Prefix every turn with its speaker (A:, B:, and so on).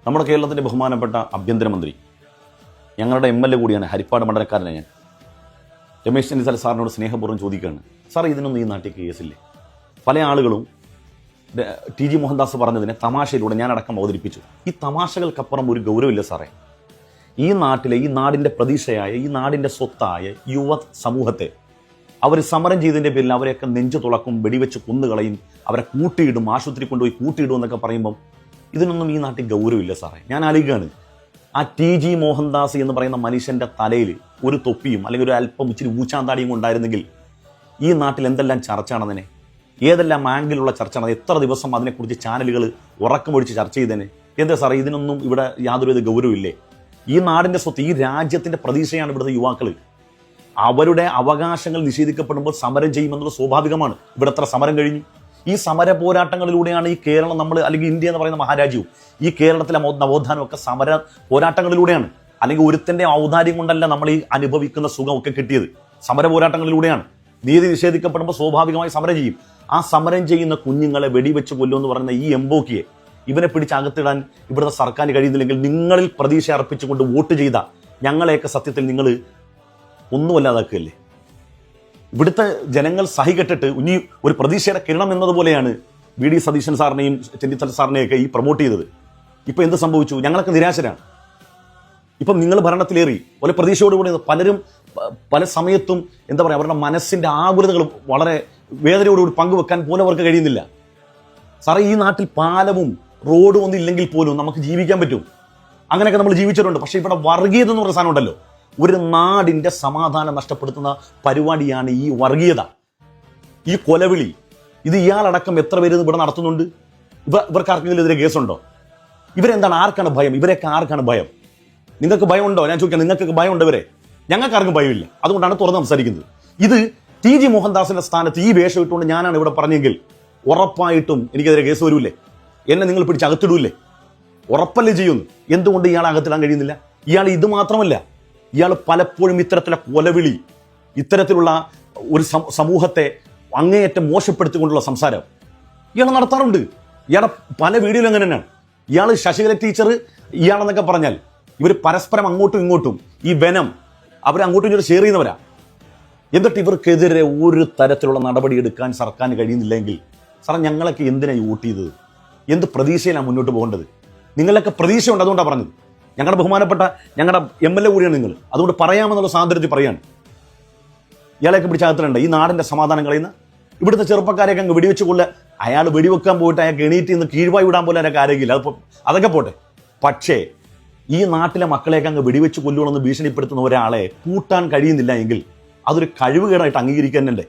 A: നമ്മുടെ കേരളത്തിൻ്റെ ബഹുമാനപ്പെട്ട ആഭ്യന്തരമന്ത്രി, ഞങ്ങളുടെ MLA കൂടിയാണ്, ഹരിപ്പാട് മണ്ഡലക്കാരനാണ് ഞാൻ. രമേശ് ചെന്നിത്തല സാറിനോട് സ്നേഹപൂർവ്വം ചോദിക്കുകയാണ്, സാർ ഇതിനൊന്നും ഈ നാട്ടിൽ കേസില്ലേ? പല ആളുകളും TG മോഹൻദാസ് പറഞ്ഞതിനെ തമാശയിലൂടെ ഞാനടക്കം അവതരിപ്പിച്ചു. ഈ തമാശകൾക്കപ്പുറം ഒരു ഗൗരവമില്ല സാറേ. ഈ നാട്ടിലെ, ഈ നാടിൻ്റെ പ്രതീക്ഷയായ, ഈ നാടിൻ്റെ സ്വത്തായ യുവ സമൂഹത്തെ അവർ സമരം ചെയ്തതിൻ്റെ പേരിൽ അവരെയൊക്കെ നെഞ്ചു തുളക്കും, വെടിവെച്ച് കൊന്നുകളയും, അവരെ കൂട്ടിയിടും, ആശുപത്രി കൊണ്ടുപോയി കൂട്ടിയിടും എന്നൊക്കെ പറയുമ്പം ഇതിനൊന്നും ഈ നാട്ടിൽ ഗൗരവമില്ല സാറേ. ഞാൻ ആലോചിക്കുകയാണ്, ആ TG മോഹൻദാസ് എന്ന് പറയുന്ന മനുഷ്യൻ്റെ തലയിൽ ഒരു തൊപ്പിയും അല്ലെങ്കിൽ ഒരു അല്പം ഇച്ചിരി ഊച്ചാന്താടിയും ഉണ്ടായിരുന്നെങ്കിൽ ഈ നാട്ടിൽ എന്തെല്ലാം ചർച്ച നടന്നതിനെ, ഏതെല്ലാം ആംഗിലുള്ള ചർച്ച നടന്നത്, എത്ര ദിവസം അതിനെക്കുറിച്ച് ചാനലുകൾ ഉറക്കമൊഴിച്ച് ചർച്ച ചെയ്തേനെ. എന്താ സാറേ, ഇതിനൊന്നും ഇവിടെ യാതൊരു ഗൗരവമില്ലേ? ഈ നാടിൻ്റെ സ്വത്ത്, ഈ രാജ്യത്തിൻ്റെ പ്രതീക്ഷയാണ് ഇവിടുത്തെ യുവാക്കൾ. അവരുടെ അവകാശങ്ങൾ നിഷേധിക്കപ്പെടുമ്പോൾ സമരം ചെയ്യുമെന്നുള്ളത് സ്വാഭാവികമാണ്. ഇവിടെ എത്ര സമരം കഴിഞ്ഞു? ഈ സമര പോരാട്ടങ്ങളിലൂടെയാണ് ഈ കേരളം, നമ്മൾ അല്ലെങ്കിൽ ഇന്ത്യ എന്ന് പറയുന്ന മഹാരാജ്യവും ഈ കേരളത്തിലെ നവോത്ഥാനവും ഒക്കെ സമര പോരാട്ടങ്ങളിലൂടെയാണ്. അല്ലെങ്കിൽ ഒരുത്തൻ്റെ ഔദാര്യം കൊണ്ടല്ല നമ്മൾ ഈ അനുഭവിക്കുന്ന സുഖമൊക്കെ കിട്ടിയത്, സമര പോരാട്ടങ്ങളിലൂടെയാണ്. നീതി നിഷേധിക്കപ്പെടുമ്പോൾ സ്വാഭാവികമായി സമരം ചെയ്യും. ആ സമരം ചെയ്യുന്ന കുഞ്ഞുങ്ങളെ വെടിവെച്ച് കൊല്ലുമെന്ന് പറയുന്ന ഈ എംബോക്കിയെ, ഇവനെ പിടിച്ച് അകത്തിടാൻ ഇവിടുത്തെ സർക്കാരിന് കഴിയുന്നില്ലെങ്കിൽ നിങ്ങളിൽ പ്രതീക്ഷ അർപ്പിച്ചുകൊണ്ട് വോട്ട് ചെയ്ത ഞങ്ങളെയൊക്കെ സത്യത്തിൽ നിങ്ങൾ ഒന്നുമല്ലാതാക്കുകയല്ലേ? ഇവിടുത്തെ ജനങ്ങൾ സഹികെട്ടിട്ട് ഇനി ഒരു പ്രതീക്ഷയുടെ കിരണം എന്നതുപോലെയാണ് VD സതീശൻ സാറിനെയും ചെന്നിത്തല സാറിനെയൊക്കെ ഈ പ്രൊമോട്ട് ചെയ്തത്. ഇപ്പം എന്ത് സംഭവിച്ചു? ഞങ്ങളൊക്കെ നിരാശരാണ്. ഇപ്പം നിങ്ങൾ ഭരണത്തിലേറി പോലെ പ്രതീക്ഷയോടുകൂടി പലരും പല സമയത്തും എന്താ പറയുക, അവരുടെ മനസ്സിൻ്റെ ആകുലതകൾ വളരെ വേദനയോടുകൂടി പങ്കുവെക്കാൻ പോലും അവർക്ക് കഴിയുന്നില്ല. സാറേ, ഈ നാട്ടിൽ പാലവും റോഡും ഒന്നും ഇല്ലെങ്കിൽ പോലും നമുക്ക് ജീവിക്കാൻ പറ്റും. അങ്ങനെയൊക്കെ നമ്മൾ ജീവിച്ചിട്ടുണ്ട്. പക്ഷേ ഇവിടെ വർഗീയത എന്ന് പറയുന്ന സാധനം ഉണ്ടല്ലോ, ഒരു നാടിൻ്റെ സമാധാനം നഷ്ടപ്പെടുത്തുന്ന പരിപാടിയാണ് ഈ വർഗീയത, ഈ കൊലവിളി. ഇത് ഇയാളടക്കം എത്ര പേര് ഇവിടെ നടത്തുന്നുണ്ട്? ഇവർക്ക് ആർക്കെങ്കിലും എതിരെ കേസുണ്ടോ? ഇവരെന്താണ്? ആർക്കാണ് ഭയം? ഇവരെയൊക്കെ ആർക്കാണ് ഭയം? നിങ്ങൾക്ക് ഭയമുണ്ടോ? ഞാൻ ചോദിക്കാം, നിങ്ങൾക്കൊക്കെ ഭയമുണ്ടോ? ഇവരെ ഞങ്ങൾക്ക് ആർക്കും ഭയമില്ല. അതുകൊണ്ടാണ് തുറന്ന് സംസാരിക്കുന്നത്. ഇത് TG മോഹൻദാസിന്റെ സ്ഥാനത്ത് ഈ വേഷം ഇട്ടുകൊണ്ട് ഞാനാണ് ഇവിടെ പറഞ്ഞെങ്കിൽ ഉറപ്പായിട്ടും എനിക്കെതിരെ കേസ് വരൂല്ലേ? എന്നെ നിങ്ങൾ പിടിച്ച് അകത്തിടൂല്ലേ? ഉറപ്പല്ലേ ചെയ്യുന്നു. എന്തുകൊണ്ട് ഇയാളെ അകത്തിടാൻ കഴിയുന്നില്ല? ഇയാൾ ഇത് മാത്രമല്ല, ഇയാൾ പലപ്പോഴും ഇത്തരത്തിലുള്ള കൊലവിളി, ഇത്തരത്തിലുള്ള ഒരു സമൂഹത്തെ അങ്ങേയറ്റം മോശപ്പെടുത്തിക്കൊണ്ടുള്ള സംസാരം ഇയാൾ നടത്താറുണ്ട്. ഇയാളുടെ പല വീഡിയോയിലും അങ്ങനെ തന്നെയാണ്. ഇയാൾ ശശികല ടീച്ചർ ഇയാളെന്നൊക്കെ പറഞ്ഞാൽ ഇവർ പരസ്പരം അങ്ങോട്ടും ഇങ്ങോട്ടും ഈ വെനം അവർ അങ്ങോട്ടും ഇങ്ങോട്ടും ഷെയർ ചെയ്യുന്നവരാ. എന്നിട്ട് ഇവർക്കെതിരെ ഒരു തരത്തിലുള്ള നടപടി എടുക്കാൻ സർക്കാരിന് കഴിയുന്നില്ലെങ്കിൽ സാറേ, ഞങ്ങളൊക്കെ എന്തിനാണ് വോട്ട് ചെയ്തത്? എന്ത് പ്രതീക്ഷയിലാണ് മുന്നോട്ട് പോകേണ്ടത്? നിങ്ങളൊക്കെ പ്രതീക്ഷയുണ്ട്, അതുകൊണ്ടാണ് പറഞ്ഞത്. ഞങ്ങളുടെ ബഹുമാനപ്പെട്ട ഞങ്ങളുടെ MLA കൂടിയാണ് നിങ്ങൾ, അതുകൊണ്ട് പറയാമെന്നുള്ള സ്വാതന്ത്ര്യത്തിൽ പറയാണ്. ഇയാളെയൊക്കെ പിടിച്ചകത്തിലുണ്ട് ഈ നാടിൻ്റെ സമാധാനം കളയുന്ന ഇവിടുത്തെ ചെറുപ്പക്കാരെയൊക്കെ അങ്ങ് വെടിവെച്ച് കൊല്ല. അയാൾ വെടിവെക്കാൻ പോയിട്ട് അയാൾക്ക് എണീറ്റ് നിന്ന് കീഴ്വായി വിടാൻ പോലെ അയാൾക്ക് ആരോഗ്യമില്ല. അതൊക്കെ പോട്ടെ. പക്ഷേ ഈ നാട്ടിലെ മക്കളെയൊക്കെ അങ്ങ് വെടിവെച്ച് കൊല്ലുകയാണെന്ന് ഭീഷണിപ്പെടുത്തുന്ന ഒരാളെ കൂട്ടാൻ കഴിയുന്നില്ല എങ്കിൽ അതൊരു കഴിവുകേടായിട്ട് അംഗീകരിക്കാൻ തന്നെ.